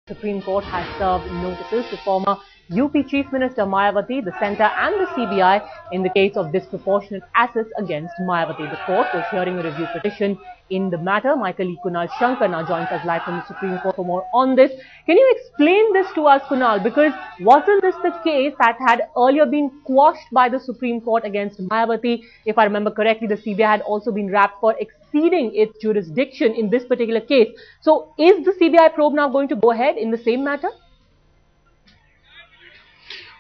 Supreme Court has served notices to former UP Chief Minister Mayawati, the centre and the CBI in the case of disproportionate assets against Mayawati. The court was hearing a review petition in the matter. My colleague Kunal Shankar now joins us live from the Supreme Court for more on this. Can you explain this to us, Kunal? Because wasn't this the case that had earlier been quashed by the Supreme Court against Mayawati? If I remember correctly, the CBI had also been rapped for exceeding its jurisdiction in this particular case. So is the CBI probe now going to go ahead in the same matter?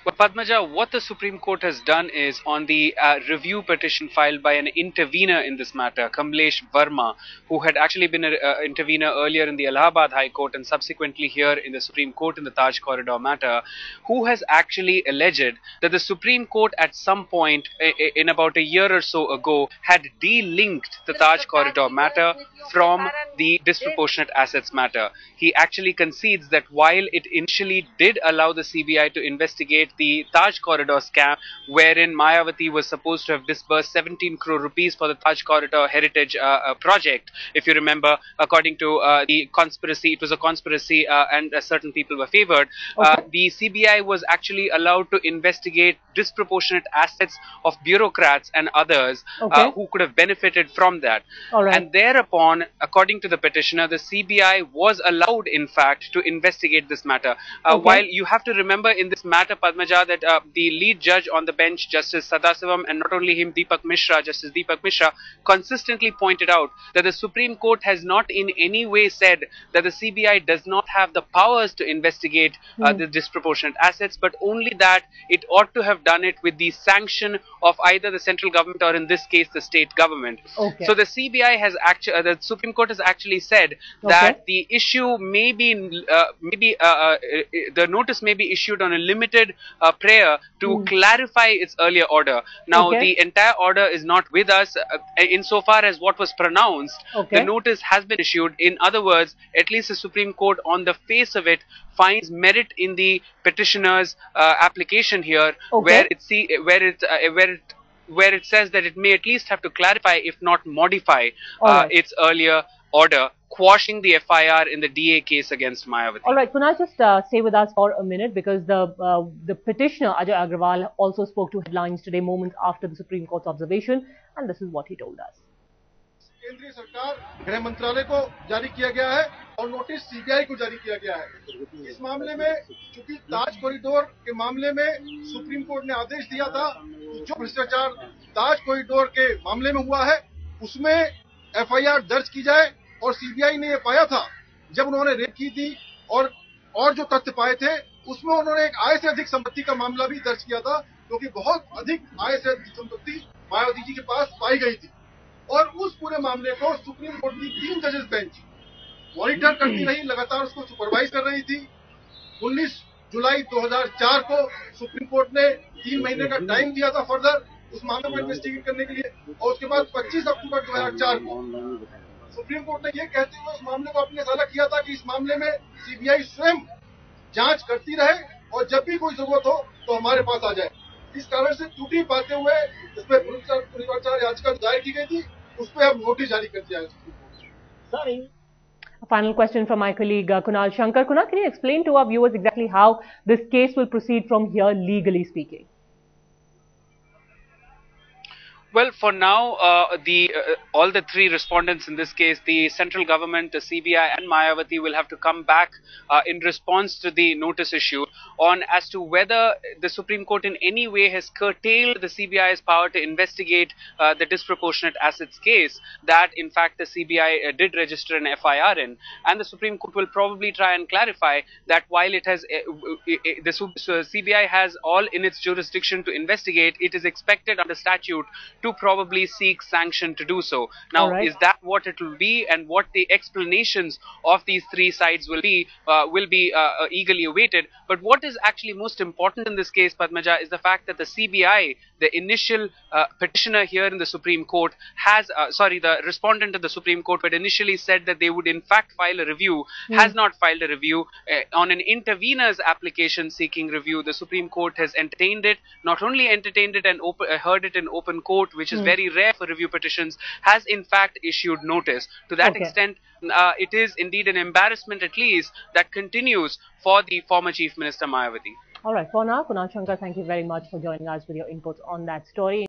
Well, Padmaja, what the Supreme Court has done is on the review petition filed by an intervener in this matter, Kamlesh Verma, who had actually been an intervener earlier in the Allahabad High Court and subsequently here in the Supreme Court in the Taj Corridor matter, who has actually alleged that the Supreme Court at some point in about a year or so ago had de-linked the Taj Corridor matter from the disproportionate assets matter. He actually concedes that while it initially did allow the CBI to investigate the Taj Corridor scam, wherein Mayawati was supposed to have disbursed 17 crore rupees for the Taj Corridor heritage project. If you remember, according to the conspiracy, it was a conspiracy and certain people were favored. Okay. The CBI was actually allowed to investigate disproportionate assets of bureaucrats and others who could have benefited from that. And thereupon, according to the petitioner, the CBI was allowed, in fact, to investigate this matter. While you have to remember in this matter, Padmaja, that the lead judge on the bench, Justice Sadasivam, and not only him, Justice Deepak Mishra, consistently pointed out that the Supreme Court has not in any way said that the CBI does not have the powers to investigate the disproportionate assets, but only that it ought to have done it with the sanction of either the central government or, in this case, the state government. So the CBI has actually, the Supreme Court has actually said that the issue may be, the notice may be issued on a limited prayer to clarify its earlier order. Now, the entire order is not with us insofar as what was pronounced. The notice has been issued. In other words, at least the Supreme Court, on the face of it, finds merit in the petitioner's application here, where it says that it may at least have to clarify, if not modify, its earlier order, quashing the FIR in the DA case against Mayawati. All right, Kunal, just stay with us for a minute, because the petitioner, Ajay Agrawal, also spoke to Headlines today, moments after the Supreme Court's observation, and this is what he told us. केंद्रीय सरकार गृह मंत्रालय को जारी किया गया है और नोटिस सीबीआई को जारी किया गया है। इस मामले में चूंकि ताज कॉरिडोर के मामले में सुप्रीम कोर्ट ने आदेश दिया था कि जो भ्रष्टाचार ताज कॉरिडोर के मामले में हुआ है उसमें एफआईआर दर्ज की जाए, और सीबीआई ने ये पाया था जब उन्होंने रेड की थी और जो तथ्य पाए थे उसमें उन्होंने एक आय से अधिक संपत्ति का मामला भी दर्ज किया था, क्योंकि बहुत अधिक आय से अधिक संपत्ति मायावती जी के पास पाई गई थी। और उस पूरे मामले को सुप्रीम कोर्ट की 3 जजेस बेंच मॉनिटर करती रही, लगातार उसको सुपरवाइज कर रही थी। 19 जुलाई 2004 को सुप्रीम कोर्ट ने 3 महीने का टाइम दिया था फर्दर उस मामले को इन्वेस्टिगेट करने के लिए, और उसके बाद 25 अक्टूबर 2004 को सुप्रीम कोर्ट ने ये कहते हुए उस मामले को अपने हवाला किया था कि इस मामले में सीबीआई स्वयं जांच करती रहे और जब भी कोई जरूरत हो तो हमारे पास आ जाए। इस कारण से त्रुटि पाते हुए इसमें पुनर्विचार याचिका दायर की गई थी, उस पर अब नोटिस जारी कर दिया है। A final question from my colleague Kunal Shankar. Kunal, can you explain to our viewers exactly how this case will proceed from here, legally speaking? Well, for now, all the 3 respondents in this case, the central government, the CBI and Mayawati, will have to come back in response to the notice issue on as to whether the Supreme Court in any way has curtailed the CBI's power to investigate the disproportionate assets case that, in fact, the CBI did register an FIR in. And the Supreme Court will probably try and clarify that while it has, the CBI has all in its jurisdiction to investigate, it is expected under statute to probably seek sanction to do so. Now, is that what it will be, and what the explanations of these 3 sides will be eagerly awaited. But what is actually most important in this case, Padmaja, is the fact that the CBI, the initial petitioner here in the Supreme Court, has, the respondent of the Supreme Court had initially said that they would in fact file a review, has not filed a review. On an intervener's application seeking review, the Supreme Court has entertained it, not only entertained it and heard it in open court which is very rare for review petitions, has in fact issued notice. To that extent, it is indeed an embarrassment, at least, that continues for the former Chief Minister Mayawati. All right, for now, Kunal Shankar, thank you very much for joining us with your inputs on that story.